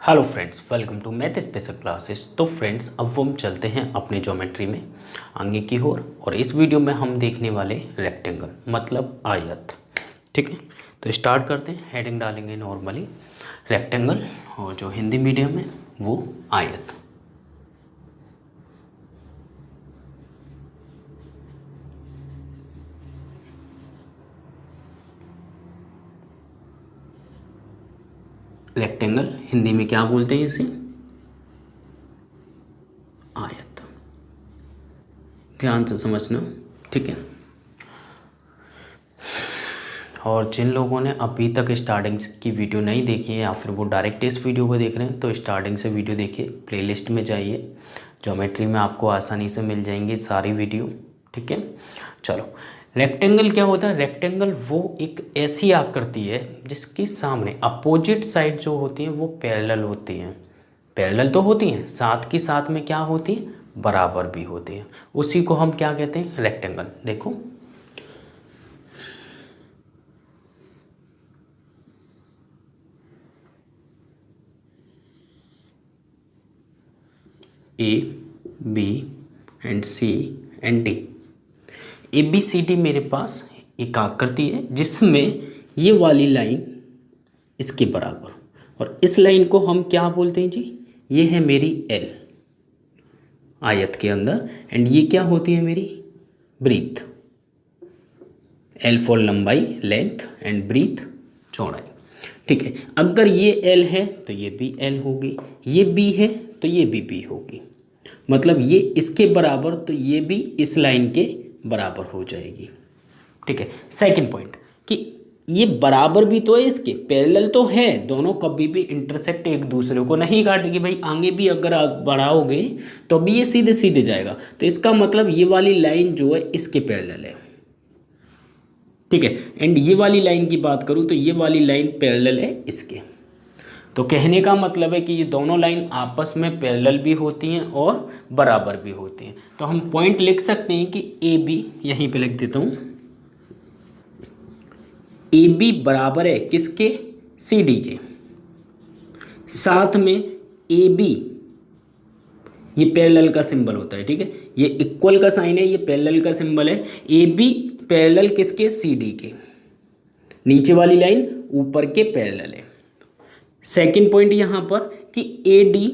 Hello friends, welcome to math special classes. तो friends, अब हम चलते हैं अपने ज्योमेट्री में आगे की ओर और इस वीडियो में हम देखने वाले रेक्टेंगल मतलब आयत। ठीक है, तो स्टार्ट करते हैं। हेडिंग डालेंगे नॉर्मली रेक्टेंगल और जो हिंदी मीडियम है वो आयत। रेक्टेंगल हिंदी में क्या बोलते हैं इसे? आयत। ध्यान से समझना, ठीक है। और जिन लोगों ने अभी तक स्टार्टिंग की वीडियो नहीं देखी है या फिर वो डायरेक्ट इस वीडियो को देख रहे हैं तो स्टार्टिंग से वीडियो देखिए, प्लेलिस्ट में जाइए, ज्योमेट्री में आपको आसानी से मिल जाएंगी सारी वीडियो। ठीक है, चलो। रेक्टेंगल क्या होता है? रेक्टेंगल वो एक ऐसी आकृति है जिसके सामने अपोजिट साइड जो होती हैं वो पैरेलल होती हैं। पैरेलल तो होती हैं, साथ की साथ में क्या होती है? बराबर भी होती है। उसी को हम क्या कहते हैं? रेक्टेंगल। देखो, A B and C and D. A B C D मेरे पास एक आकृति है जिसमें ये वाली लाइन इसके बराबर और इस लाइन को हम क्या बोलते हैं जी? ये है मेरी एल आयत के अंदर एंड ये क्या होती है मेरी? ब्रीथ। एल फॉर लंबाई, लेंथ एंड ब्रीथ चौड़ाई। ठीक है, अगर ये एल है तो ये भी एल होगी, ये बी है तो ये भी बी होगी। मतलब ये इसके बराबर तो ये भी इस लाइन के बराबर हो जाएगी। ठीक है, सेकंड पॉइंट कि ये बराबर भी तो है, इसके पैरेलल तो है, दोनों कभी भी इंटरसेक्ट एक दूसरे को नहीं काटेगी। भाई आगे भी अगर आप बढ़ाओगे तो भी ये सीधे सीधे जाएगा, तो इसका मतलब ये वाली लाइन जो है इसके पैरेलल है। ठीक है, एंड ये वाली लाइन की बात करूँ तो ये वाली लाइन पैरेलल है इसके। तो कहने का मतलब है कि ये दोनों लाइन आपस में पैरेलल भी होती हैं और बराबर भी होती हैं। तो हम पॉइंट लिख सकते हैं कि ए बी, यहीं पे लिख देता हूँ, ए बी बराबर है किसके? सी डी के। साथ में ए बी, ये पैरेलल का सिंबल होता है। ठीक है, ये इक्वल का साइन है, ये पैरेलल का सिंबल है। ए बी पैरेलल किसके? सी डी के। नीचे वाली लाइन ऊपर के पैरेलल है। सेकंड पॉइंट यहां पर कि ए डी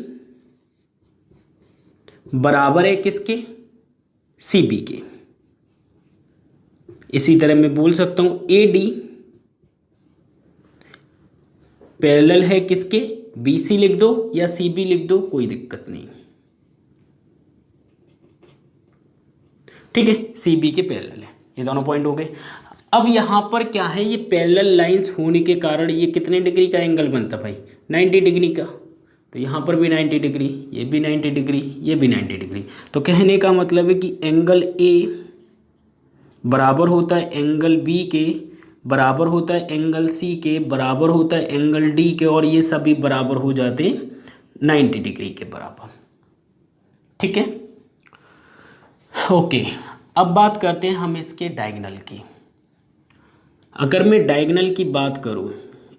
बराबर है किसके? सी बी के। इसी तरह मैं बोल सकता हूं ए डी पैरेलल है किसके? बी सी लिख दो या सी बी लिख दो, कोई दिक्कत नहीं। ठीक है, सी बी के पैरेलल है। ये दोनों पॉइंट हो गए। अब यहाँ पर क्या है? ये पैरेलल लाइंस होने के कारण ये कितने डिग्री का एंगल बनता भाई? 90 डिग्री का। तो यहाँ पर भी 90 डिग्री, ये भी 90 डिग्री, ये भी 90 डिग्री। तो कहने का मतलब है कि एंगल ए बराबर होता है एंगल बी के, बराबर होता है एंगल सी के, बराबर होता है एंगल डी के, और ये सभी बराबर हो जाते हैं 90 डिग्री के बराबर। ठीक है, ओके। अब बात करते हैं हम इसके डायगोनल की। अगर मैं डायगोनल की बात करूं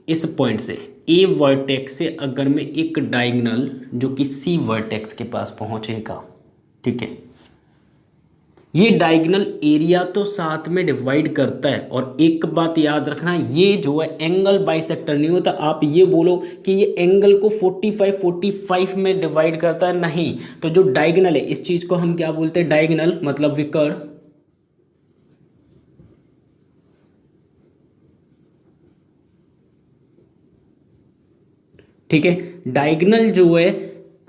इस पॉइंट से, ए वर्टेक्स से अगर मैं एक डायगोनल जो कि सी वर्टेक्स के पास पहुंचेगा, ठीक है, ये डायगोनल एरिया तो साथ में डिवाइड करता है। और एक बात याद रखना, ये जो है एंगल बाइसेक्टर नहीं होता। आप ये बोलो कि ये एंगल को 45 में डिवाइड करता है, नहीं। तो जो डायगोनल है इस चीज को हम क्या बोलते हैं? डायगोनल मतलब विकर्ण। ठीक है, डायगोनल जो है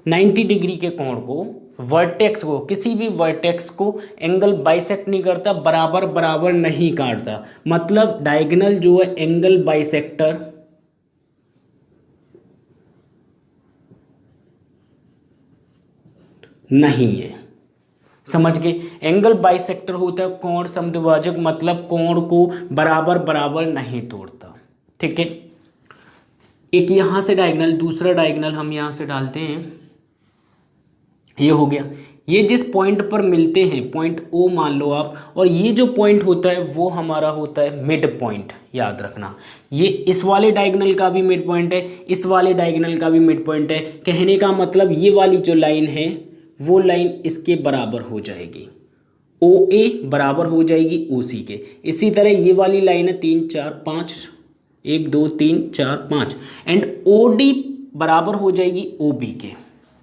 90 डिग्री के कोण को, वर्टेक्स को, किसी भी वर्टेक्स को एंगल बाइसेक्ट नहीं करता, बराबर बराबर नहीं काटता। मतलब डायगोनल जो है एंगल बाइसेक्टर नहीं है। समझ गए? एंगल बाइसेक्टर होता है कोण समद्विभाजक, मतलब कोण को बराबर बराबर नहीं तोड़ता। ठीक है, एक यहां से डायगोनल, दूसरा डायगोनल हम यहां से डालते हैं, ये हो गया। ये जिस पॉइंट पर मिलते हैं, पॉइंट ओ मान लो आप, और ये जो पॉइंट होता है वो हमारा होता है मिड पॉइंट। याद रखना, ये इस वाले डायगोनल का भी मिड पॉइंट है, इस वाले डायगोनल का भी मिड पॉइंट है। कहने का मतलब ये वाली जो लाइन है वो लाइन इसके बराबर हो जाएगी, ओ ए बराबर हो जाएगी ओ सी के। इसी तरह ये वाली लाइन है 3 4 5, 1 2 3 4 5, एंड ओ डी बराबर हो जाएगी ओ बी के।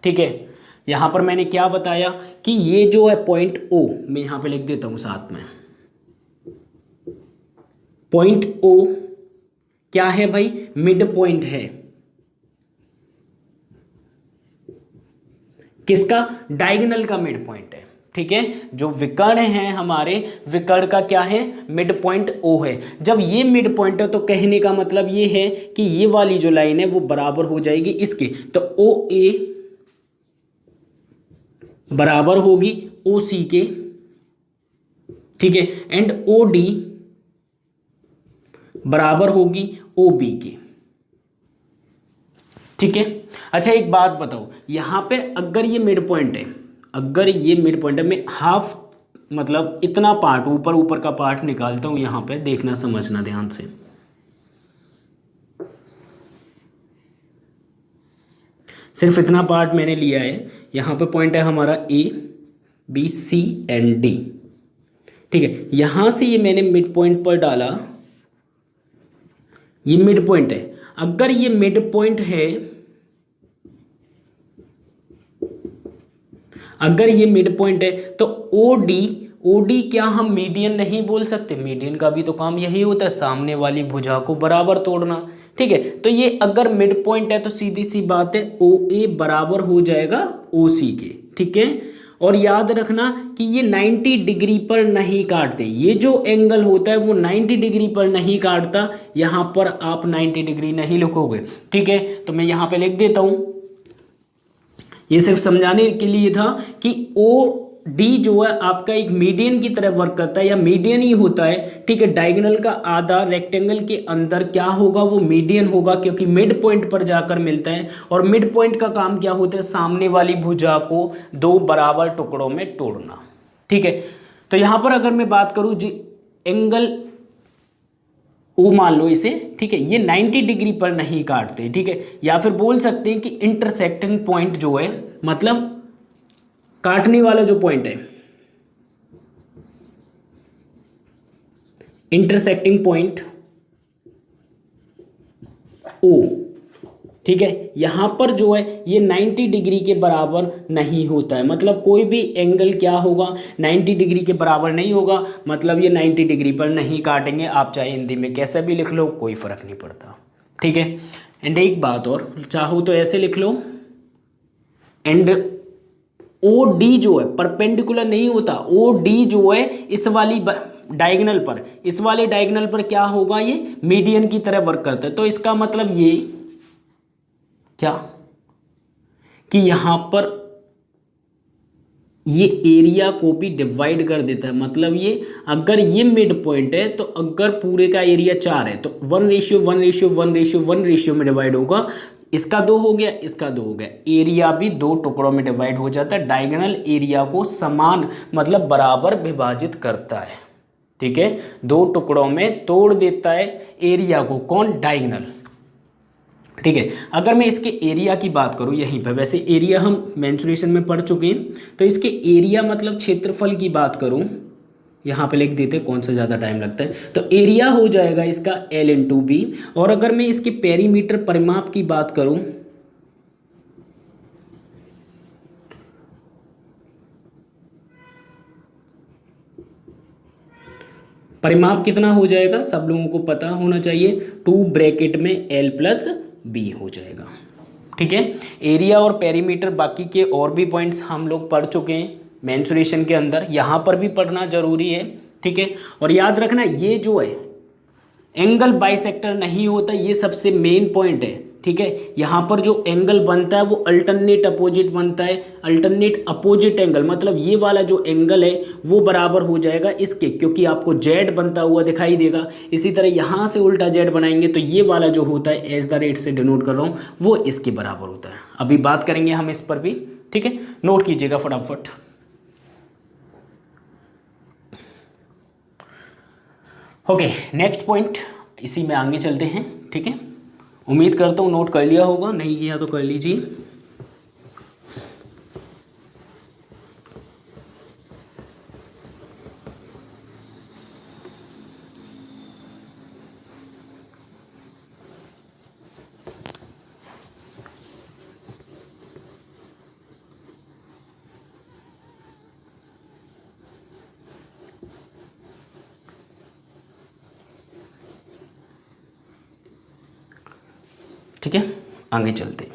ठीक है, यहाँ पर मैंने क्या बताया कि ये जो है पॉइंट ओ, मैं यहाँ पे लिख देता हूँ साथ में, पॉइंट ओ क्या है भाई, मिड पॉइंट है। किसका, डायगोनल का मिड पॉइंट है। ठीक है, जो विकर्ण हैं हमारे, विकर्ण का क्या है, मिड पॉइंट ओ है। जब ये मिड पॉइंट है तो कहने का मतलब ये है कि ये वाली जो लाइन है वो बराबर हो जाएगी इसके, तो ओ ए बराबर होगी ओ सी के। ठीक है, एंड ओ डी बराबर होगी ओ बी के। ठीक है, अच्छा एक बात बताओ, यहां पे अगर ये मिड पॉइंट है, अगर ये मिड पॉइंट है, मैं हाफ मतलब इतना पार्ट, ऊपर ऊपर का पार्ट निकालता हूं, यहां पे देखना समझना ध्यान से। सिर्फ इतना पार्ट मैंने लिया है, यहाँ पे पॉइंट है हमारा A B C and D. ठीक है, यहाँ से ये मैंने मिड पॉइंट पर डाला, ये मिड पॉइंट है। अगर ये मिड पॉइंट है, अगर ये मिड पॉइंट है तो ओ डी क्या हम मीडियन नहीं बोल सकते? मीडियन का भी तो काम यही होता है, सामने वाली भुजा को बराबर तोड़ना। ठीक है, तो ये अगर मिड पॉइंट है तो सीधी सी बात है ओ ए बराबर हो जाएगा ओ सी के। ठीक है, और याद रखना कि ये 90 डिग्री पर नहीं काटते, ये जो एंगल होता है वो 90 डिग्री पर नहीं काटता। यहाँ पर आप 90 डिग्री नहीं लिखोगे। ठीक है, तो मैं यहाँ पे लिख देता हूँ, ये सिर्फ समझाने के लिए था कि ओ डी जो है आपका एक मीडियन की तरह वर्क करता है, या मीडियन ही होता है। ठीक है, डायगोनल का आधा रेक्टेंगल के अंदर क्या होगा, वो मीडियन होगा, क्योंकि मिड पॉइंट पर जाकर मिलता है। और मिड पॉइंट का काम क्या होता है, सामने वाली भुजा को दो बराबर टुकड़ों में तोड़ना। ठीक है, तो यहां पर अगर मैं बात करूं जी, एंगल ओ मान लो इसे, ठीक है, ये 90 डिग्री पर नहीं काटते। ठीक है, या फिर बोल सकते हैं कि इंटरसेक्टिंग पॉइंट जो है, मतलब काटने वाला जो पॉइंट है, इंटरसेक्टिंग पॉइंट ओ। ठीक है, यहां पर जो है ये 90 डिग्री के बराबर नहीं होता है, मतलब कोई भी एंगल क्या होगा, 90 डिग्री के बराबर नहीं होगा, मतलब ये 90 डिग्री पर नहीं काटेंगे। आप चाहे हिंदी में कैसे भी लिख लो, कोई फर्क नहीं पड़ता। ठीक है, एंड एक बात और, चाहो तो ऐसे लिख लो, एंड ओ डी जो है परपेंडिकुलर नहीं होता, ओ डी जो है इस वाली डायगोनल पर, इस वाले डायगोनल पर क्या होगा, ये मीडियन की तरह वर्क करता है। तो इसका मतलब ये क्या, कि यहां पर ये एरिया को भी डिवाइड कर देता है। मतलब ये अगर ये मिड पॉइंट है तो अगर पूरे का एरिया 4 है तो 1:1:1:1:1 में डिवाइड होगा। इसका 2 हो गया, इसका 2 हो गया, एरिया भी 2 टुकड़ों में डिवाइड हो जाता है। डायगोनल एरिया को समान मतलब बराबर विभाजित करता है। ठीक है, 2 टुकड़ों में तोड़ देता है एरिया को, कौन, डायगोनल। ठीक है, अगर मैं इसके एरिया की बात करूं यहीं पर, वैसे एरिया हम मेंसुरेशन में पढ़ चुके हैं, तो इसके एरिया मतलब क्षेत्रफल की बात करूं, यहाँ पे लिख देते हैं, कौन सा ज़्यादा टाइम लगता है, तो एरिया हो जाएगा इसका L/B। और अगर मैं इसके पेरीमीटर परिमाप की बात करूं, परिमाप कितना हो जाएगा, सब लोगों को पता होना चाहिए, 2 ब्रैकेट में L+B हो जाएगा। ठीक है, एरिया और पेरीमीटर, बाकी के और भी पॉइंट्स हम लोग पढ़ चुके हैं मेंसुरेशन के अंदर, यहाँ पर भी पढ़ना जरूरी है। ठीक है, और याद रखना ये जो है एंगल बाइसेक्टर नहीं होता, ये सबसे मेन पॉइंट है। ठीक है, यहाँ पर जो एंगल बनता है वो अल्टरनेट अपोजिट बनता है, अल्टरनेट अपोजिट एंगल, मतलब ये वाला जो एंगल है वो बराबर हो जाएगा इसके, क्योंकि आपको जेड बनता हुआ दिखाई देगा। इसी तरह यहाँ से उल्टा जेड बनाएंगे तो ये वाला जो होता है, एज द रेट से डिनोट कर रहा हूँ, वो इसके बराबर होता है। अभी बात करेंगे हम इस पर भी। ठीक है, नोट कीजिएगा फटाफट। ओके, नेक्स्ट पॉइंट, इसी में आगे चलते हैं। ठीक है, उम्मीद करता हूँ नोट कर लिया होगा, नहीं किया तो कर लीजिए। ठीक है, आगे चलते हैं।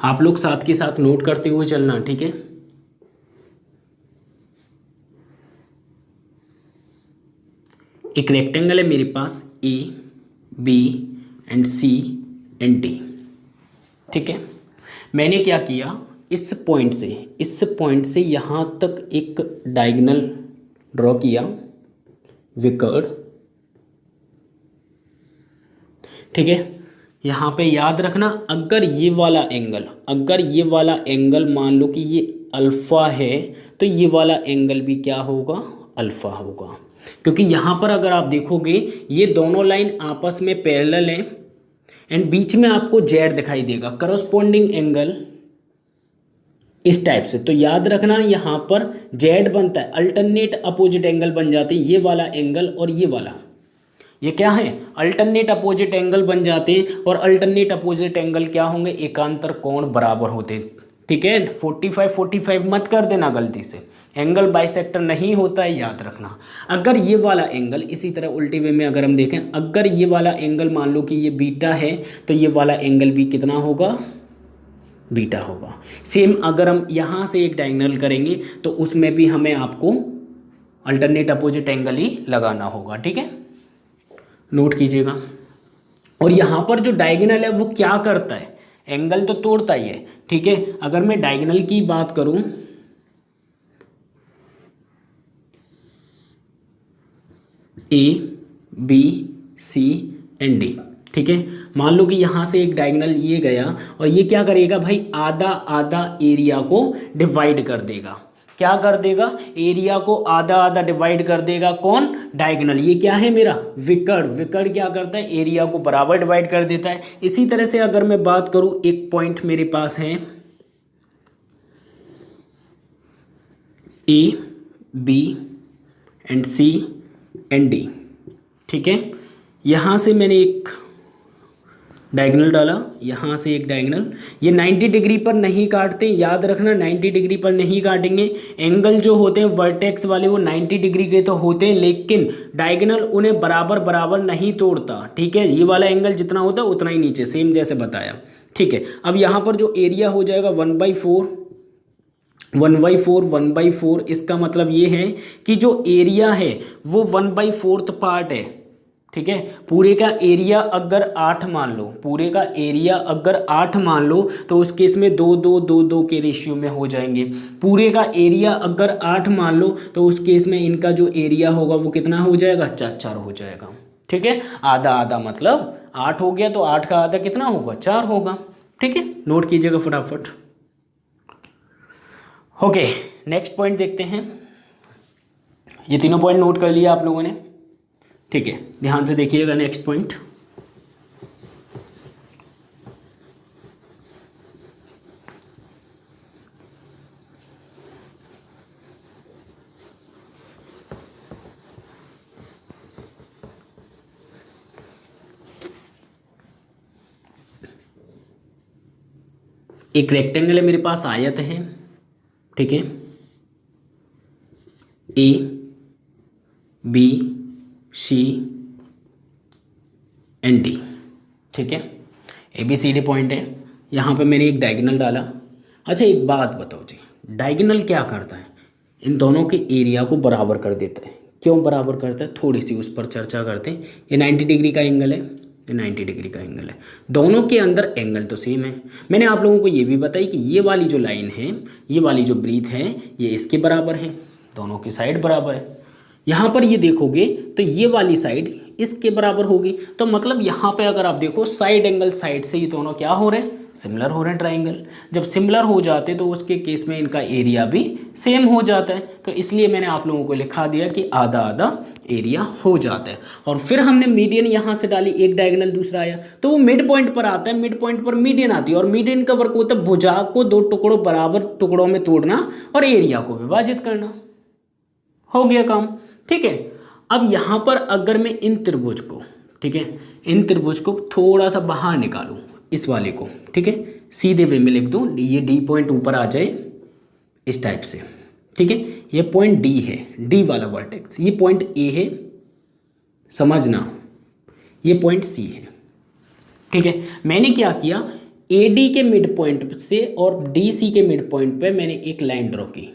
आप लोग साथ के साथ नोट करते हुए चलना। ठीक है, एक रेक्टेंगल है मेरे पास A B and C and D. ठीक है, मैंने क्या किया, इस पॉइंट से यहाँ तक एक डायगोनल ड्रॉ किया, विकर्ड। ठीक है, यहाँ पे याद रखना, अगर ये वाला एंगल मान लो कि ये अल्फ़ा है, तो ये वाला एंगल भी क्या होगा, अल्फ़ा होगा। क्योंकि यहाँ पर अगर आप देखोगे ये दोनों लाइन आपस में पैरेलल हैं एंड बीच में आपको जेड दिखाई देगा, करस्पॉन्डिंग एंगल इस टाइप से। तो याद रखना यहाँ पर जेड बनता है, अल्टरनेट अपोजिट एंगल बन जाते हैं, ये वाला एंगल और ये वाला, ये क्या है, अल्टरनेट अपोजिट एंगल बन जाते हैं। और अल्टरनेट अपोजिट एंगल क्या होंगे, एकांतर कोण बराबर होते हैं। ठीक है, 45 मत कर देना गलती से, एंगल बाइसेक्टर नहीं होता है, याद रखना। अगर ये वाला एंगल इसी तरह उल्टे वे में अगर हम देखें, अगर ये वाला एंगल मान लो कि ये बीटा है, तो ये वाला एंगल भी कितना होगा, बीटा होगा। सेम अगर हम यहाँ से एक डायगोनल करेंगे तो उसमें भी हमें आपको अल्टरनेट अपोजिट एंगल ही लगाना होगा। ठीक है, नोट कीजिएगा। और यहाँ पर जो डायगोनल है वो क्या करता है, एंगल तो तोड़ता ही है। ठीक है, अगर मैं डायगोनल की बात करूं, A B C and D. ठीक है, मान लो कि यहाँ से एक डायगोनल ये गया और ये क्या करेगा भाई, आधा आधा एरिया को डिवाइड कर देगा। क्या कर देगा, एरिया को आधा आधा डिवाइड कर देगा। कौन, डायगोनल। ये क्या है मेरा, विकर्ड। विकर्ड क्या करता है, एरिया को बराबर डिवाइड कर देता है। इसी तरह से अगर मैं बात करूं, एक पॉइंट मेरे पास है A B and C and D. ठीक है, यहाँ से मैंने एक डायगोनल डाला, यहाँ से एक डायगोनल। ये 90 डिग्री पर नहीं काटते, याद रखना 90 डिग्री पर नहीं काटेंगे। एंगल जो होते हैं वर्टेक्स वाले वो 90 डिग्री के तो होते हैं, लेकिन डायगोनल उन्हें बराबर बराबर नहीं तोड़ता। ठीक है, ये वाला एंगल जितना होता है उतना ही नीचे, सेम जैसे बताया। ठीक है, अब यहाँ पर जो एरिया हो जाएगा 1/4। इसका मतलब ये है कि जो एरिया है वो 1/4 पार्ट है। ठीक है, पूरे का एरिया अगर 8 मान लो, पूरे का एरिया अगर 8 मान लो, तो उस केस में 2 2 2 2 के रेशियो में हो जाएंगे। पूरे का एरिया अगर 8 मान लो, तो उस केस में इनका जो एरिया होगा वो कितना हो जाएगा, 4 हो जाएगा। ठीक है, आधा आधा मतलब 8 हो गया, तो 8 का आधा कितना होगा, 4 होगा। ठीक है, नोट कीजिएगा फटाफट। ओके, नेक्स्ट पॉइंट देखते हैं। ये तीनों पॉइंट नोट कर लिया आप लोगों ने। ठीक है, ध्यान से देखिएगा नेक्स्ट पॉइंट। एक रेक्टेंगल है मेरे पास, आयत है। ठीक है, A B C and D. ठीक है, A B C D point है। यहाँ पे मैंने एक डायगोनल डाला। अच्छा, एक बात बताओ जी, डायगोनल क्या करता है, इन दोनों के एरिया को बराबर कर देता है। क्यों बराबर करता है, थोड़ी सी उस पर चर्चा करते हैं। ये 90 डिग्री का एंगल है, ये 90 डिग्री का एंगल है। दोनों के अंदर एंगल तो सेम है। मैंने आप लोगों को ये भी बताई कि ये वाली जो लाइन है, ये वाली जो ब्रीथ है, ये इसके बराबर है, दोनों की साइड बराबर है। यहाँ पर ये देखोगे तो ये वाली साइड इसके बराबर होगी। तो मतलब यहाँ पे अगर आप देखो साइड एंगल साइड से ये दोनों क्या हो रहे हैं, सिमिलर हो रहे हैं ट्राइंगल। जब सिमिलर हो जाते तो उसके केस में इनका एरिया भी सेम हो जाता है। तो इसलिए मैंने आप लोगों को लिखा दिया कि आधा आधा एरिया हो जाता है। और फिर हमने मीडियन यहाँ से डाली, एक डायगोनल दूसरा आया, तो वो मिड पॉइंट पर आता है, मिड पॉइंट पर मीडियन आती है। और मीडियन का वर्क होता है भुजा को दो टुकड़ों बराबर टुकड़ों में तोड़ना और एरिया को विभाजित करना। हो गया काम, ठीक है। अब यहाँ पर अगर मैं इन त्रिभुज को, ठीक है, इन त्रिभुज को थोड़ा सा बाहर निकालूं, इस वाले को, ठीक है, सीधे वे में लिख दूं, ये डी पॉइंट ऊपर आ जाए इस टाइप से, ठीक है। ये पॉइंट डी है, डी वाला वर्टेक्स, ये पॉइंट ए है, समझना, ये पॉइंट सी है, ठीक है। मैंने क्या किया, ए डी के मिड पॉइंट से और डी सी के मिड पॉइंट पे मैंने एक लाइन ड्रॉ की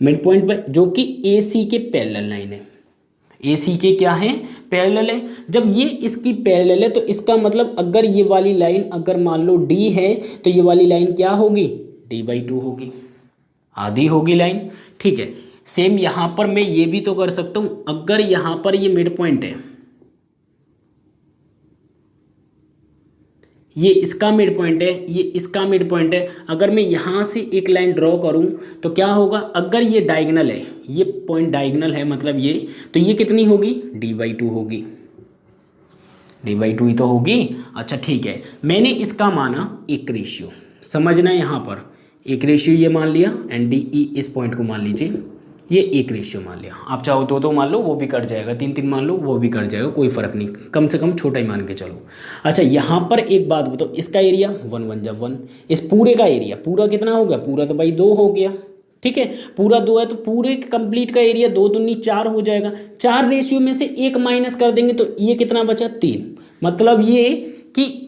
मिड पॉइंट पे, जो कि ए सी के पैरेलल लाइन है। ए सी के क्या है, पैरेलल है। जब ये इसकी पैरेलल है तो इसका मतलब अगर ये वाली लाइन अगर मान लो डी है तो ये वाली लाइन क्या होगी, d/2 होगी, आधी होगी लाइन, ठीक है। सेम यहाँ पर मैं ये भी तो कर सकता हूँ, अगर यहाँ पर ये मिड पॉइंट है, ये इसका मिड पॉइंट है, ये इसका मिड पॉइंट है, अगर मैं यहाँ से एक लाइन ड्रॉ करूँ तो क्या होगा, अगर ये डायगोनल है, ये पॉइंट डायगोनल है मतलब ये, तो ये कितनी होगी, d/2 होगी, d/2 ही तो होगी। अच्छा ठीक है, मैंने इसका माना एक रेशियो, समझना यहाँ पर एक रेशियो ये मान लिया, एंड डी ई इस पॉइंट को मान लीजिए, ये एक रेशियो मान लिया। आप चाहो तो मान लो, वो भी कट जाएगा, 3 मान लो, वो भी कट जाएगा, कोई फ़र्क नहीं, कम से कम छोटा ही मान के चलो। अच्छा यहाँ पर एक बात बताओ, इसका एरिया 1 1 जब 1, इस पूरे का एरिया पूरा कितना हो गया, पूरा तो भाई 2 हो गया, ठीक है, पूरा 2 है तो पूरे कंप्लीट का एरिया 2 दूनी 4 हो जाएगा। 4 रेशियो में से 1 माइनस कर देंगे तो ये कितना बचा, 3। मतलब ये कि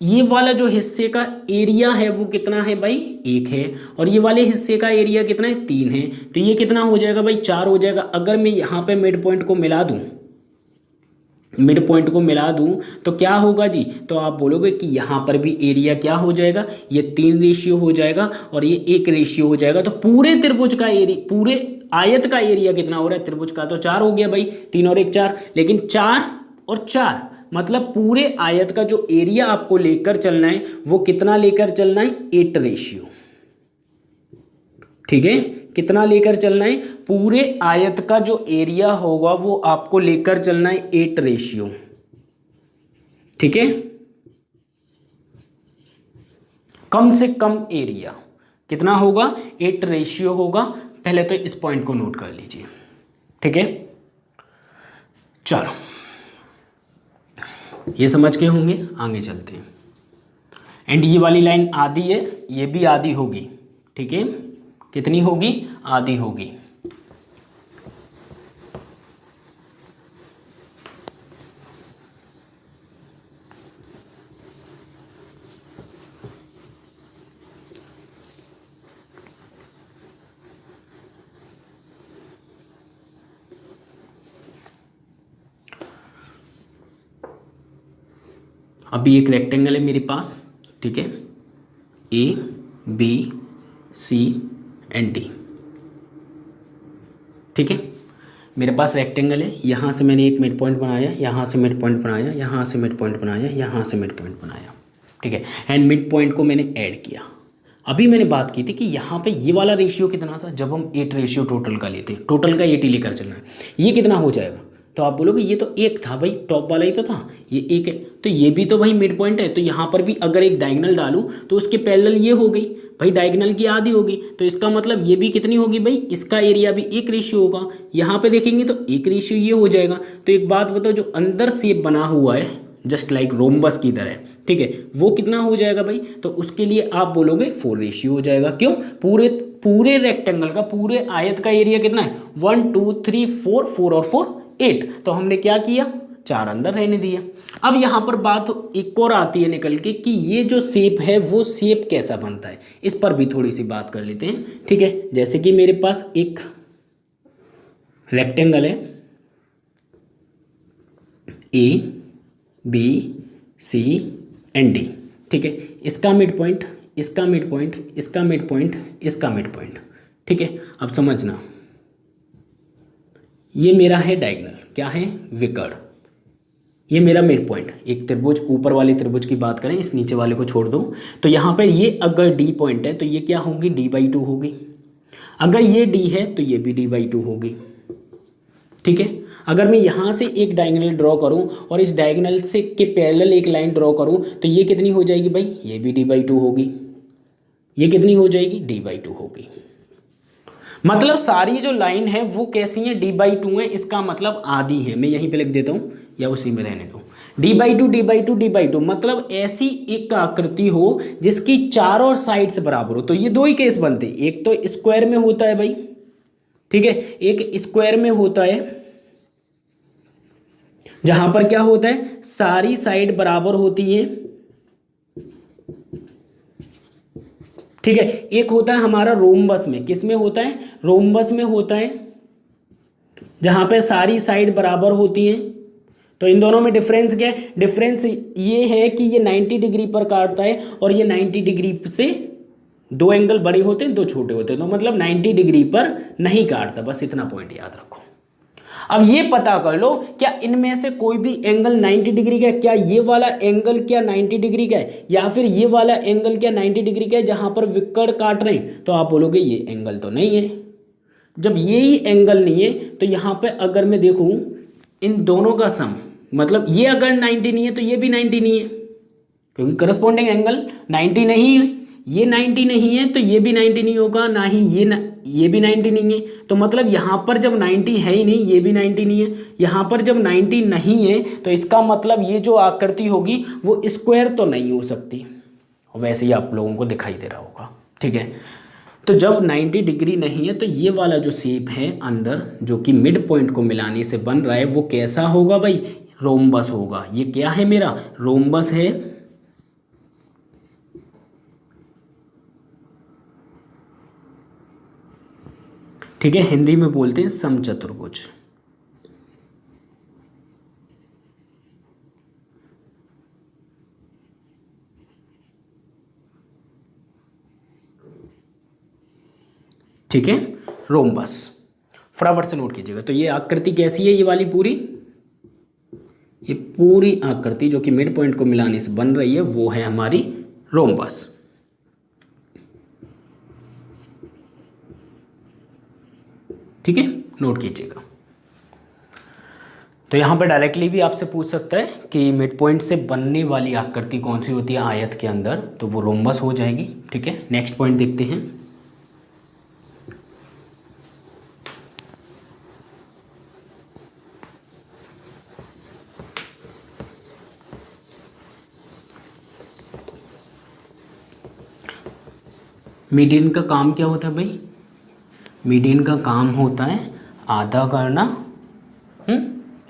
ये वाला जो हिस्से का एरिया है वो कितना है भाई, 1 है, और ये वाले हिस्से का एरिया कितना है, 3 है। तो ये कितना हो जाएगा भाई, 4 हो जाएगा। अगर मैं यहाँ पे मिड पॉइंट को मिला दूँ, मिड पॉइंट को मिला दूँ तो क्या होगा जी, तो आप बोलोगे कि यहाँ पर भी एरिया क्या हो जाएगा, ये 3 रेशियो हो जाएगा और ये 1 रेशियो हो जाएगा। तो पूरे त्रिभुज का एरिया, पूरे आयत का एरिया कितना हो रहा है, त्रिभुज का तो 4 हो गया भाई, 3 और 1 4, लेकिन 4 और 4 मतलब पूरे आयत का जो एरिया आपको लेकर चलना है वो कितना लेकर चलना है, 8 रेशियो, ठीक है। कितना लेकर चलना है, पूरे आयत का जो एरिया होगा वो आपको लेकर चलना है 8 रेशियो, ठीक है। कम से कम एरिया कितना होगा, 8 रेशियो होगा। पहले तो इस पॉइंट को नोट कर लीजिए, ठीक है। चलो ये समझ के होंगे, आगे चलते हैं। एंड ये वाली लाइन आधी है, ये भी आधी होगी, ठीक है। कितनी होगी, आधी होगी। अभी एक रेक्टेंगल है मेरे पास, ठीक है, A B C and D, ठीक है। मेरे पास रेक्टेंगल है, यहाँ से मैंने एक मिड पॉइंट बनाया, यहाँ से मिड पॉइंट बनाया, यहाँ से मिड पॉइंट बनाया, यहाँ से मिड पॉइंट बनाया, ठीक है। एंड मिड पॉइंट को मैंने ऐड किया। अभी मैंने बात की थी कि यहाँ पे ये वाला रेशियो कितना था, जब हम 8 रेशियो टोटल का लेते हैं, टोटल का 8 ही लेकर चलना है, ये कितना हो जाएगा। तो आप बोलोगे ये तो 1 था भाई, टॉप वाला ही तो था, ये 1 है, तो ये भी तो भाई मिड पॉइंट है। तो यहाँ पर भी अगर एक डायगोनल डालूँ तो उसके पैरेलल ये हो गई भाई, डायगोनल की आधी होगी, तो इसका मतलब ये भी कितनी होगी भाई, इसका एरिया भी 1 रेशियो होगा। यहाँ पे देखेंगे तो 1 रेशियो ये हो जाएगा। तो एक बात बताओ, जो अंदर शेप बना हुआ है जस्ट लाइक रोम्बस की तरह, ठीक है, वो कितना हो जाएगा भाई, तो उसके लिए आप बोलोगे 4 रेशियो हो जाएगा। क्यों, पूरे रेक्टेंगल का, पूरे आयत का एरिया कितना है, 1 2 3 4, 4 और 4 8। तो हमने क्या किया, 4 अंदर रहने दिया। अब यहाँ पर बात एक और आती है निकल के कि ये जो शेप है वो शेप कैसा बनता है, इस पर भी थोड़ी सी बात कर लेते हैं, ठीक है। जैसे कि मेरे पास एक रेक्टेंगल है, A B C and D, ठीक है। इसका मिड पॉइंट, इसका मिड पॉइंट, इसका मिड पॉइंट, इसका मिड पॉइंट, ठीक है। अब समझना, ये मेरा है डायगोनल, क्या है, विकर्ण, ये मेरा मिड पॉइंट, एक त्रिभुज, ऊपर वाले त्रिभुज की बात करें, इस नीचे वाले को छोड़ दो, तो यहाँ पे ये अगर डी पॉइंट है तो ये क्या होगी, d/2 होगी। अगर ये डी है तो ये भी d/2 होगी। ठीक है, अगर मैं यहाँ से एक डायगोनल ड्रॉ करूँ और इस डायगोनल से के पैरेलल एक लाइन ड्रॉ करूँ तो ये कितनी हो जाएगी भाई, ये भी d/2 होगी। ये कितनी हो जाएगी, d/2 होगी। मतलब सारी जो लाइन है वो कैसी है, d/2 है, इसका मतलब आधी है। मैं यहीं पे लिख देता हूँ या उसी में रहने दो, d/2 d/2 d/2, मतलब ऐसी एक आकृति हो जिसकी चारों साइड्स बराबर हो। तो ये दो ही केस बनते हैं, एक तो स्क्वायर में होता है भाई, ठीक है, एक स्क्वायर में होता है जहां पर क्या होता है, सारी साइड बराबर होती है। ठीक है, एक होता है हमारा रोम्बस में, किस में होता है, रोम्बस में होता है, जहां पे सारी साइड बराबर होती हैं। तो इन दोनों में डिफरेंस क्या है, डिफरेंस ये है कि ये 90 डिग्री पर काटता है और ये 90 डिग्री से दो एंगल बड़े होते हैं, दो छोटे होते हैं, तो मतलब 90 डिग्री पर नहीं काटता, बस इतना पॉइंट याद रखो। अब ये पता कर लो क्या इनमें से कोई भी एंगल 90 डिग्री का है, क्या ये वाला एंगल क्या 90 डिग्री का है, या फिर ये वाला एंगल क्या 90 डिग्री का है जहां पर विकर्ण काट रहे हैं। तो आप बोलोगे ये एंगल तो नहीं है। जब ये ही एंगल नहीं है तो यहाँ पे अगर मैं देखूं इन दोनों का सम, मतलब ये अगर 90 नहीं है तो ये भी 90 नहीं है, क्योंकि करस्पॉन्डिंग एंगल 90 नहीं है। ये 90 नहीं है तो ये भी 90 नहीं होगा, ना ही ये भी 90 नहीं है। तो मतलब यहाँ पर जब 90 है ही नहीं, ये भी 90 नहीं है, यहाँ पर जब 90 नहीं है तो इसका मतलब ये जो आकृति होगी वो स्क्वायर तो नहीं हो सकती। वैसे ही आप लोगों को दिखाई दे रहा होगा। ठीक है, तो जब 90 डिग्री नहीं है तो ये वाला जो शेप है अंदर जो कि मिड पॉइंट को मिलाने से बन रहा है वो कैसा होगा भाई, रोम्बस होगा। ये क्या है, मेरा रोम्बस है। ठीक है, हिंदी में बोलते हैं समचतुर्भुज। ठीक है, रोम्बस फटाफट से नोट कीजिएगा। तो ये आकृति कैसी है, ये वाली पूरी, ये पूरी आकृति जो कि मिड पॉइंट को मिलाने से बन रही है वो है हमारी रोम्बस। ठीक है, नोट कीजिएगा। तो यहाँ पर डायरेक्टली भी आपसे पूछ सकता है कि मिड पॉइंट से बनने वाली आकृति कौन सी होती है आयत के अंदर, तो वो रोम्बस हो जाएगी। ठीक है, नेक्स्ट पॉइंट देखते हैं। मीडियन का काम क्या होता है भाई, मीडियन का काम होता है आधा करना,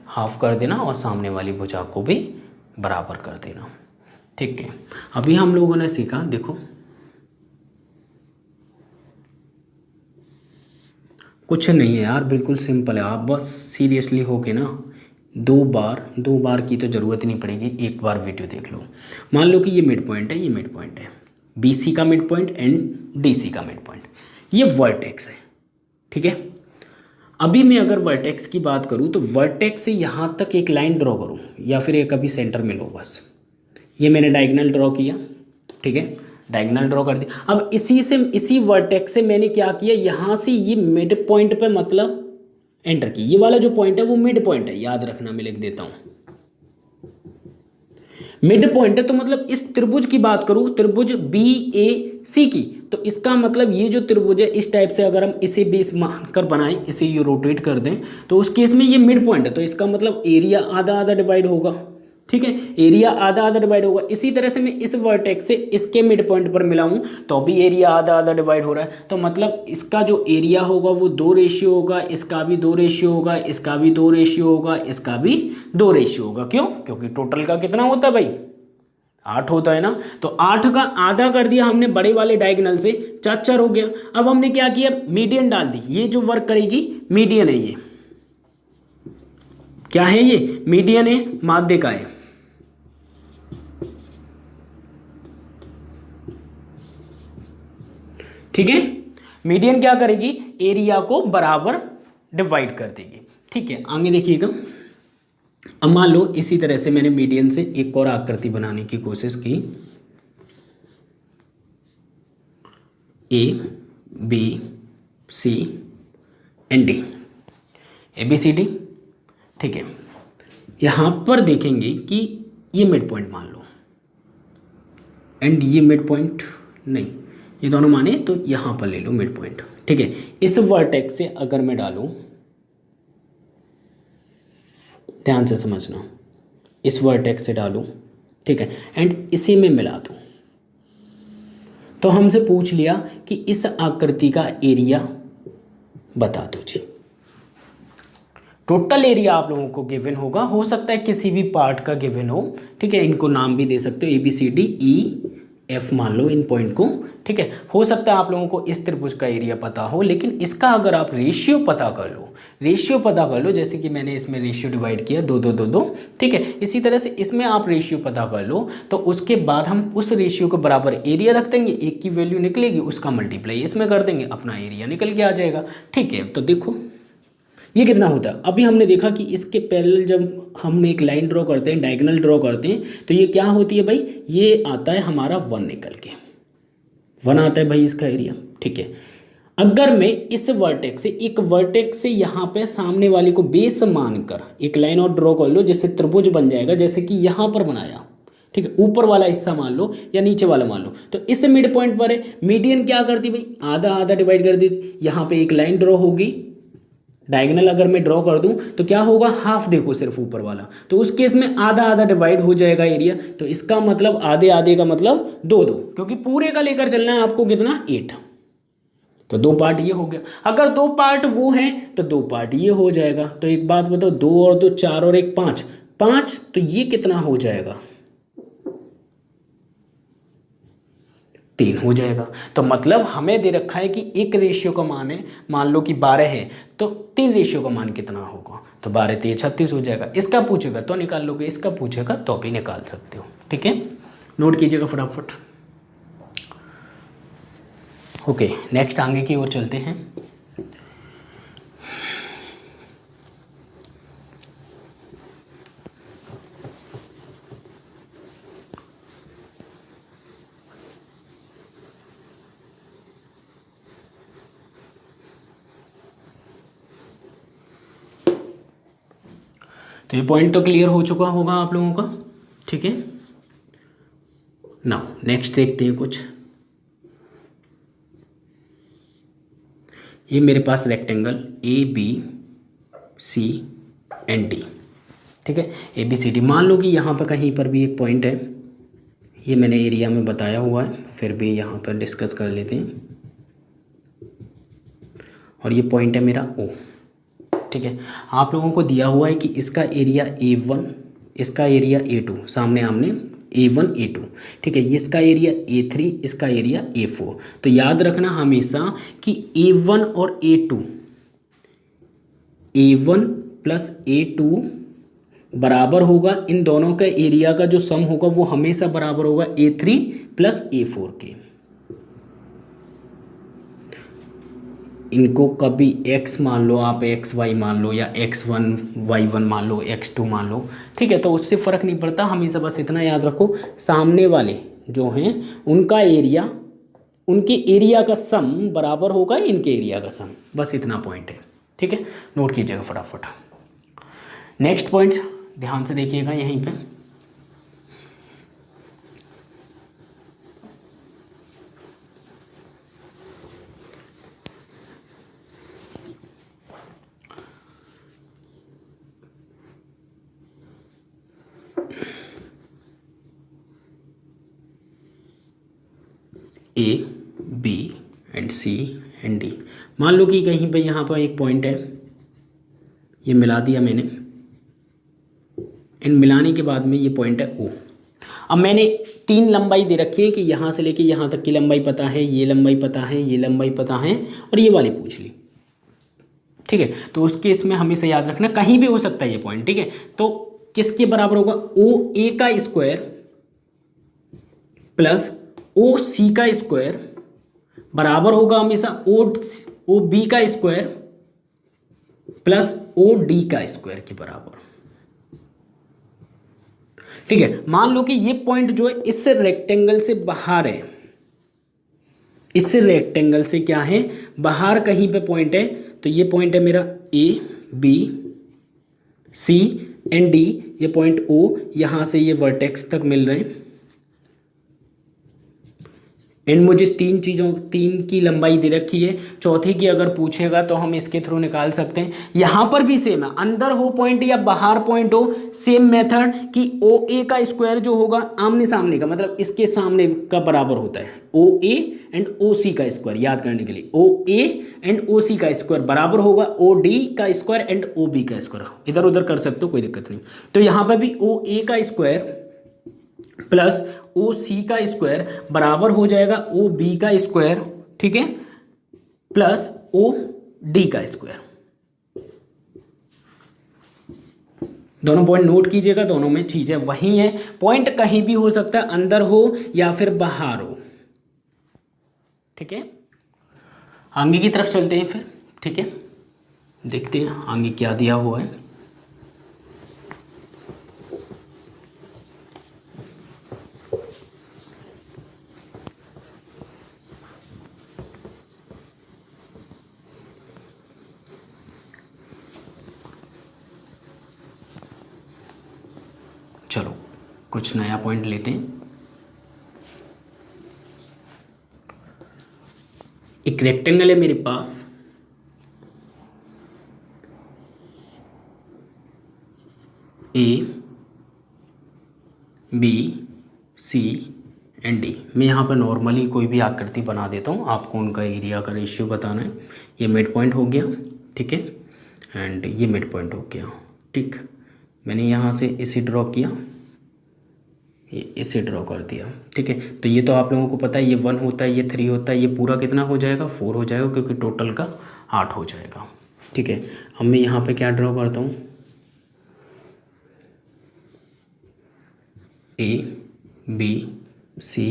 हाफ कर देना और सामने वाली भुजा को भी बराबर कर देना। ठीक है, अभी हम लोगों ने सीखा, देखो कुछ नहीं है यार, बिल्कुल सिंपल है। आप बस सीरियसली हो के ना दो बार की तो ज़रूरत नहीं पड़ेगी, एक बार वीडियो देख लो। मान लो कि ये मिड पॉइंट है, ये मिड पॉइंट है, BC का मिड पॉइंट एंड DC का मिड पॉइंट, ये वर्टेक्स है। ठीक है, अभी मैं अगर वर्टेक्स की बात करूं तो वर्टेक्स से यहाँ तक एक लाइन ड्रॉ करूं या फिर एक अभी सेंटर में लो, बस ये मैंने डायगोनल ड्रॉ किया। ठीक है, डायगोनल ड्रॉ कर दिया। अब इसी वर्टेक्स से मैंने क्या किया, यहाँ से ये मिड पॉइंट पे मतलब एंटर की। ये वाला जो पॉइंट है वो मिड पॉइंट है, याद रखना, मैं लिख देता हूँ मिड पॉइंट है। तो मतलब इस त्रिभुज की बात करूं, त्रिभुज BAC की, तो इसका मतलब ये जो त्रिभुज है इस टाइप से अगर हम इसे बेस मानकर बनाएं, इसे ये रोटेट कर दें, तो उस केस में ये मिड पॉइंट है, तो इसका मतलब एरिया आधा आधा डिवाइड होगा। ठीक है, एरिया आधा आधा डिवाइड होगा। इसी तरह से मैं इस वर्टेक्स से इसके मिड पॉइंट पर मिलाऊं तो भी एरिया आधा आधा डिवाइड हो रहा है। तो मतलब इसका जो एरिया होगा वो 2 रेशियो होगा, इसका भी 2 रेशियो होगा, इसका भी 2 रेशियो होगा, इसका भी 2 रेशियो होगा। क्यों, क्योंकि टोटल का कितना होता है भाई, 8 होता है ना। तो 8 का आधा कर दिया हमने बड़े वाले डायगोनल से, 4 हो गया। अब हमने क्या किया, मीडियन डाल दी। ये जो वर्क करेगी मीडियन है, ये क्या है, ये मीडियन है, माध्य का है। ठीक है, मीडियन क्या करेगी, एरिया को बराबर डिवाइड कर देगी। ठीक है, आगे देखिएगा, अब मान लो इसी तरह से मैंने मीडियन से एक और आकृति बनाने की कोशिश की, A B C and D, A B C D. ठीक है, यहाँ पर देखेंगे कि ये मिड पॉइंट मान लो एंड ये मिड पॉइंट नहीं, ये दोनों माने तो यहाँ पर ले लो मिड पॉइंट। ठीक है, इस वर्टेक्स से अगर मैं डालूं, ध्यान से समझना, इस वर्टेक्स से डालूं, ठीक है, एंड इसी में मिला दूं, तो हमसे पूछ लिया कि इस आकृति का एरिया बता दो जी। टोटल एरिया आप लोगों को गिवन होगा, हो सकता है किसी भी पार्ट का गिवन हो। ठीक है, इनको नाम भी दे सकते हो, A B C D E F मान लो इन पॉइंट को। ठीक है, हो सकता है आप लोगों को इस त्रिभुज का एरिया पता हो, लेकिन इसका अगर आप रेशियो पता कर लो, रेशियो पता कर लो, जैसे कि मैंने इसमें रेशियो डिवाइड किया 2 2 2 2। ठीक है, इसी तरह से इसमें आप रेशियो पता कर लो, तो उसके बाद हम उस रेशियो के बराबर एरिया रख देंगे, एक की वैल्यू निकलेगी, उसका मल्टीप्लाई इसमें कर देंगे, अपना एरिया निकल के आ जाएगा। ठीक है, तो देखो ये कितना होता है। अभी हमने देखा कि इसके पैरेलल जब हम एक लाइन ड्रॉ करते हैं, डायगोनल ड्रॉ करते हैं, तो ये क्या होती है भाई, ये आता है हमारा 1 निकल के, 1 आता है भाई इसका एरिया। ठीक है, अगर मैं इस वर्टेक्स से यहाँ पे सामने वाले को बेस मानकर एक लाइन और ड्रॉ कर लो, जिससे त्रिभुज बन जाएगा, जैसे कि यहाँ पर बनाया। ठीक है, ऊपर वाला हिस्सा मान लो या नीचे वाला मान लो, तो इस मिड पॉइंट पर है, मीडियन क्या करती भाई, आधा आधा डिवाइड कर दी। यहाँ पे एक लाइन ड्रॉ होगी, डायगोनल अगर मैं ड्रॉ कर दूं तो क्या होगा, हाफ देखो सिर्फ ऊपर वाला, तो उस केस में आधा आधा डिवाइड हो जाएगा एरिया। तो इसका मतलब आधे आधे का मतलब 2 2, क्योंकि पूरे का लेकर चलना है आपको कितना, 8। तो 2 पार्ट ये हो गया। अगर 2 पार्ट वो हैं तो 2 पार्ट ये हो जाएगा। तो एक बात बताओ, 2 और 2 4 और 1 5, 5, तो ये कितना हो जाएगा, 3 हो जाएगा। तो मतलब हमें दे रखा है कि एक रेशियो का मान है, मान लो कि 12 है, तो 3 रेशियो का मान कितना होगा, तो 12 3 36 हो जाएगा। इसका पूछेगा तो निकाल लोगे, इसका पूछेगा तो भी निकाल सकते हो। ठीक है, नोट कीजिएगा फटाफट। ओके, नेक्स्ट आगे की ओर चलते हैं। तो ये पॉइंट तो क्लियर हो चुका होगा आप लोगों का। ठीक है, नाउ नेक्स्ट देखते हैं कुछ। ये मेरे पास rectangle A B C and D. ठीक है, ए बी सी डी, मान लो कि यहाँ पर कहीं पर भी एक पॉइंट है, ये मैंने एरिया में बताया हुआ है, फिर भी यहाँ पर डिस्कस कर लेते हैं। और ये पॉइंट है मेरा ओ। ठीक है, आप लोगों को दिया हुआ है कि इसका एरिया A1, इसका एरिया A2, सामने आमने A1 A2। ठीक है, इसका एरिया A3, इसका एरिया A4। तो याद रखना हमेशा कि A1 और A1 प्लस A2 बराबर होगा, इन दोनों का एरिया का जो सम होगा वो हमेशा बराबर होगा A3 प्लस A4 के। इनको कभी x मान लो आप, xy मान लो, या x1 y1 मान लो, x2 मान लो। ठीक है, तो उससे फ़र्क नहीं पड़ता, हमेशा बस इतना याद रखो, सामने वाले जो हैं उनका एरिया, उनके एरिया का सम बराबर होगा इनके एरिया का सम, बस इतना पॉइंट है। ठीक है, नोट कीजिएगा फटाफट। नेक्स्ट पॉइंट ध्यान से देखिएगा यहीं पे, A B and C and D. मान लो कि कहीं पे यहाँ पर एक पॉइंट है, ये मिला दिया मैंने, एंड मिलाने के बाद में ये पॉइंट है ओ। अब मैंने 3 लंबाई दे रखी है कि यहाँ से लेके यहाँ तक की लंबाई पता है, ये लंबाई पता है, ये लंबाई पता है, और ये वाली पूछ ली। ठीक है, तो उसके इसमें हमेशा याद रखना कहीं भी हो सकता है ये पॉइंट। ठीक है, तो किसके बराबर होगा, ओ ए का स्क्वायर प्लस ओ सी का स्क्वायर बराबर होगा हमेशा ओ बी का स्क्वायर प्लस ओ डी का स्क्वायर के बराबर। ठीक है, मान लो कि ये पॉइंट जो है इससे रेक्टेंगल से बाहर है, इससे रेक्टेंगल से क्या है, बाहर कहीं पे पॉइंट है। तो ये पॉइंट है मेरा A B C and D, ये पॉइंट ओ, यहाँ से ये वर्टेक्स तक मिल रहे हैं। एंड मुझे तीन की लंबाई दे रखी है, चौथे की अगर पूछेगा तो हम इसके थ्रू निकाल सकते हैं। यहाँ पर भी सेम है, अंदर हो पॉइंट या बाहर पॉइंट हो, सेम मेथड कि ओ ए का स्क्वायर जो होगा आमने सामने का, मतलब इसके सामने का बराबर होता है ओ ए एंड ओ सी का स्क्वायर। याद करने के लिए ओ ए एंड ओ सी का स्क्वायर बराबर होगा ओ डी का स्क्वायर एंड ओ बी का स्क्वायर। इधर उधर कर सकते हो, कोई दिक्कत नहीं। तो यहाँ पर भी ओ ए का स्क्वायर प्लस ओ सी का स्क्वायर बराबर हो जाएगा ओ बी का स्क्वायर, ठीक है, प्लस ओ डी का स्क्वायर। दोनों पॉइंट नोट कीजिएगा, दोनों में चीजें वही हैं। पॉइंट कहीं भी हो सकता है, अंदर हो या फिर बाहर हो, ठीक है। आगे की तरफ चलते हैं फिर, ठीक है, देखते हैं आगे क्या दिया हुआ है। चलो कुछ नया पॉइंट लेते हैं। एक रेक्टेंगल है मेरे पास, A B C and D. मैं यहाँ पर नॉर्मली कोई भी आकृति बना देता हूँ, आपको उनका एरिया का रेशियो बताना है। ये मिड पॉइंट हो गया, ठीक है, एंड ये मिड पॉइंट हो गया, ठीक। मैंने यहाँ से इसे ड्रॉ किया, ये इसे ड्रॉ कर दिया, ठीक है। तो ये तो आप लोगों को पता है, ये 1 होता है, ये 3 होता है, ये पूरा कितना हो जाएगा, 4 हो जाएगा, क्योंकि टोटल का 8 हो जाएगा, ठीक है। अब मैं यहाँ पे क्या ड्रॉ करता हूँ, A B C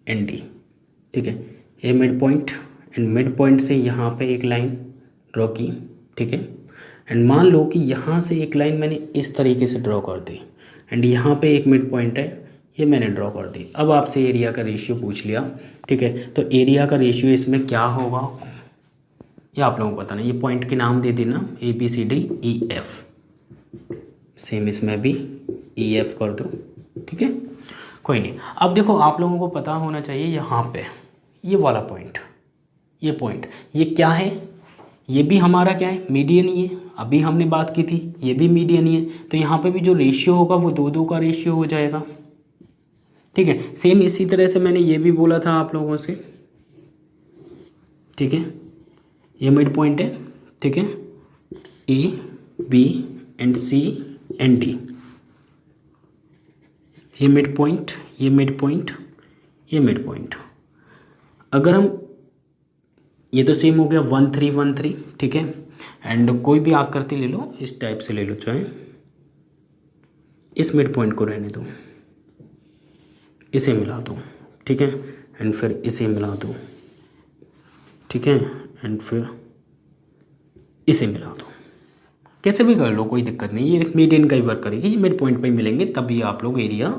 and D, ठीक है। A mid point and mid point से यहाँ पे एक लाइन ड्रॉ की, ठीक है। एंड मान लो कि यहाँ से एक लाइन मैंने इस तरीके से ड्रॉ कर दी, एंड यहाँ पे एक मिड पॉइंट है, ये मैंने ड्रॉ कर दी। अब आपसे एरिया का रेशियो पूछ लिया, ठीक है। तो एरिया का रेशियो इसमें क्या होगा ये आप लोगों को पता नहीं। ये पॉइंट के नाम दे देना, A B C D E F, same इसमें भी ई एफ कर दो, ठीक है, कोई नहीं। अब देखो आप लोगों को पता होना चाहिए, यहाँ पे ये वाला पॉइंट, ये पॉइंट, ये क्या है, ये भी हमारा क्या है, मीडियन ही है। अभी हमने बात की थी, ये भी मीडियन ही है। तो यहाँ पे भी जो रेशियो होगा वो 2-2 का रेशियो हो जाएगा, ठीक है। सेम इसी तरह से मैंने ये भी बोला था आप लोगों से, ठीक है। ये मिड पॉइंट है, ठीक है, A B and C and D, ये मिड पॉइंट, ये मिड पॉइंट, ये मिड पॉइंट। अगर हम, ये तो सेम हो गया 1 3 1 3, ठीक है। एंड कोई भी आकृति ले लो, इस टाइप से ले लो, चाहे इस मिड पॉइंट को रहने दो, इसे मिला दो, ठीक है, एंड फिर इसे मिला दो, ठीक है, एंड फिर इसे मिला दो। कैसे भी कर लो, कोई दिक्कत नहीं, ये मीडियन का ही वर्क करेगी, ये मिड पॉइंट पे ही मिलेंगे, तभी आप लोग एरिया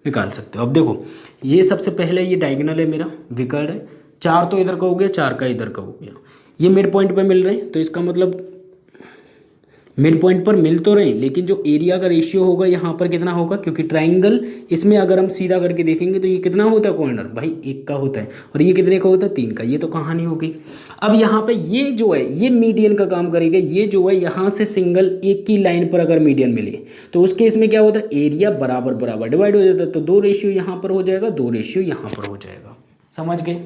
निकाल सकते हो। अब देखो, ये सबसे पहले ये डायगोनल है मेरा, विकर्ण है, 4 तो इधर का हो गया, 4 का इधर का हो गया, ये मिड पॉइंट पे मिल रहे हैं। तो इसका मतलब मिड पॉइंट पर मिल तो रहे, लेकिन जो एरिया का रेशियो होगा यहाँ पर कितना होगा, क्योंकि ट्राइंगल इसमें अगर हम सीधा करके देखेंगे तो ये कितना होता है कॉर्नर, भाई 1 का होता है, और ये कितने का होता है, 3 का। ये तो कहानी होगी। अब यहाँ पे ये जो है ये मीडियन का काम करेगा। ये जो है यहाँ से सिंगल एक की लाइन पर अगर मीडियन मिले तो उस केस में क्या होता है, एरिया बराबर बराबर डिवाइड हो जाता है। तो 2 रेशियो यहाँ पर हो जाएगा, 2 रेशियो यहाँ पर हो जाएगा। समझ गए?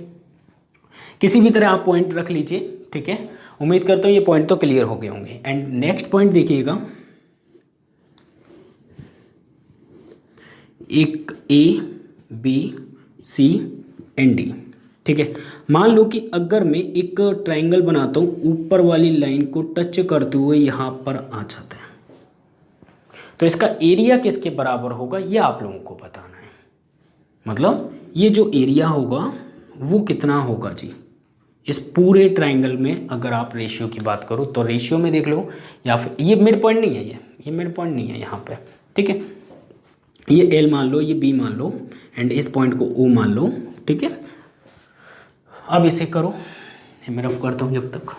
किसी भी तरह आप पॉइंट रख लीजिए, ठीक है। उम्मीद करता हूँ ये पॉइंट तो क्लियर हो गए होंगे। एंड नेक्स्ट पॉइंट देखिएगा, एक A B C and D, ठीक है। मान लो कि अगर मैं एक ट्रायंगल बनाता हूँ, ऊपर वाली लाइन को टच करते हुए यहाँ पर आ जाता है, तो इसका एरिया किसके बराबर होगा ये आप लोगों को बताना है। मतलब ये जो एरिया होगा वो कितना होगा जी इस पूरे ट्रायंगल में। अगर आप रेशियो की बात करो तो रेशियो में देख लो, या फिर ये मिड पॉइंट नहीं है, ये मिड पॉइंट नहीं है यहाँ पे, ठीक है। ये एल मान लो, ये बी मान लो, एंड इस पॉइंट को ओ मान लो, ठीक है। अब इसे करो, मैं रफ करता हूँ जब तक।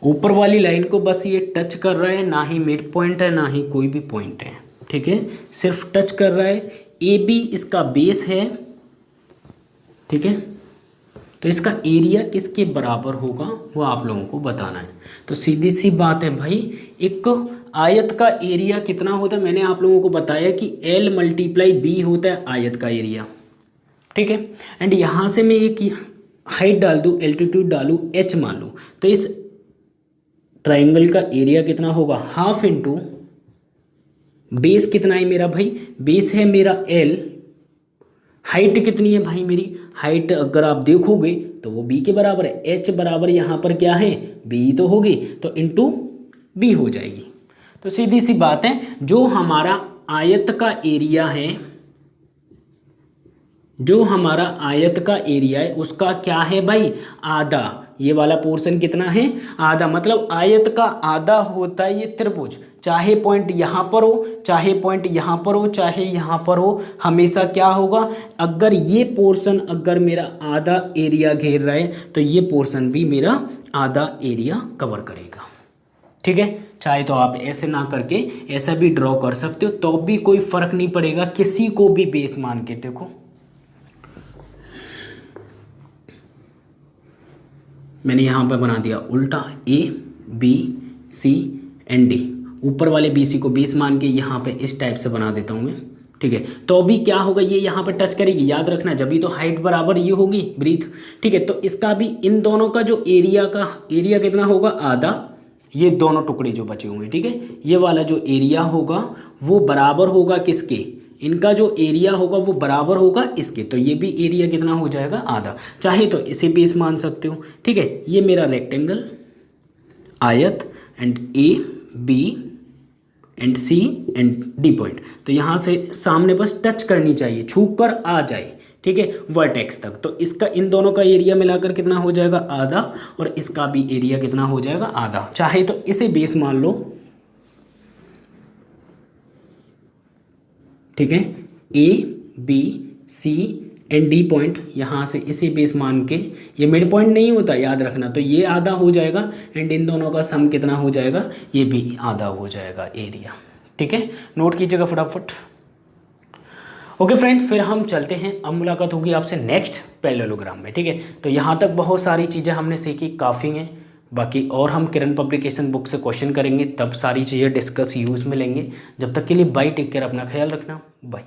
ऊपर वाली लाइन को बस ये टच कर रहा है, ना ही मिड पॉइंट है ना ही कोई भी पॉइंट है, ठीक है, सिर्फ टच कर रहा है। ए बी इसका बेस है, ठीक है, तो इसका एरिया किसके बराबर होगा वो आप लोगों को बताना है। तो सीधी सी बात है भाई, एक आयत का एरिया कितना होता है, मैंने आप लोगों को बताया कि L मल्टीप्लाई बी होता है आयत का एरिया, ठीक है। एंड यहाँ से मैं एक हाइट डाल दूँ, एल्टीट्यूड डालूँ, h मान लूँ, तो इस ट्राइंगल का एरिया कितना होगा, हाफ इंटू बेस कितना है मेरा भाई, बेस है मेरा L, हाइट कितनी है भाई मेरी, हाइट अगर आप देखोगे तो वो b के बराबर है, h बराबर यहाँ पर क्या है, b तो होगी, तो इंटू b हो जाएगी। तो सीधी सी बात है, जो हमारा आयत का एरिया है, जो हमारा आयत का एरिया है उसका क्या है भाई, आधा। ये वाला पोर्शन कितना है, आधा, मतलब आयत का आधा होता है ये त्रिभुज। चाहे पॉइंट यहाँ पर हो, चाहे पॉइंट यहाँ पर हो, चाहे यहाँ पर हो, हमेशा क्या होगा, अगर ये पोर्शन अगर मेरा आधा एरिया घेर रहा है तो ये पोर्शन भी मेरा आधा एरिया कवर करेगा, ठीक है। चाहे तो आप ऐसे ना करके ऐसा भी ड्रॉ कर सकते हो, तो भी कोई फर्क नहीं पड़ेगा, किसी को भी बेस मान के देखो। मैंने यहाँ पर बना दिया उल्टा, A B C and D, ऊपर वाले बी सी को बेस मान के यहाँ पे इस टाइप से बना देता हूँ मैं, ठीक है। तो अभी क्या होगा, ये यहाँ पर टच करेगी, याद रखना, जब भी तो हाइट बराबर ये होगी ब्रीथ, ठीक है। तो इसका भी इन दोनों का जो एरिया का एरिया कितना होगा, आधा, ये दोनों टुकड़े जो बचे हुए हैं, ठीक है, ये वाला जो एरिया होगा वो बराबर होगा किसके, इनका जो एरिया होगा वो बराबर होगा इसके, तो ये भी एरिया कितना हो जाएगा, आधा। चाहे तो इसे बेस मान सकते हो, ठीक है। ये मेरा रेक्टेंगल आयत and A B and C and D point, तो यहाँ से सामने बस टच करनी चाहिए, छू कर आ जाए, ठीक है, वर्टेक्स तक। तो इसका इन दोनों का एरिया मिलाकर कितना हो जाएगा, आधा, और इसका भी एरिया कितना हो जाएगा, आधा। चाहे तो इसे बेस मान लो, ठीक है, A B C and D point, यहाँ से इसे बेस मान के, ये मिड पॉइंट नहीं होता याद रखना, तो ये आधा हो जाएगा, एंड इन दोनों का सम कितना हो जाएगा, ये भी आधा हो जाएगा एरिया, ठीक है। नोट कीजिएगा फटाफट। ओके फ्रेंड्स, फिर हम चलते हैं, अब मुलाकात होगी आपसे नेक्स्ट पैरेललोग्राम में, ठीक है। तो यहाँ तक बहुत सारी चीज़ें हमने सीखी, काफ़ी हैं, बाकी और हम किरण पब्लिकेशन बुक से क्वेश्चन करेंगे, तब सारी चीज़ें डिस्कस यूज़ में लेंगे। जब तक के लिए बाय, टेक केयर, अपना ख्याल रखना, बाय।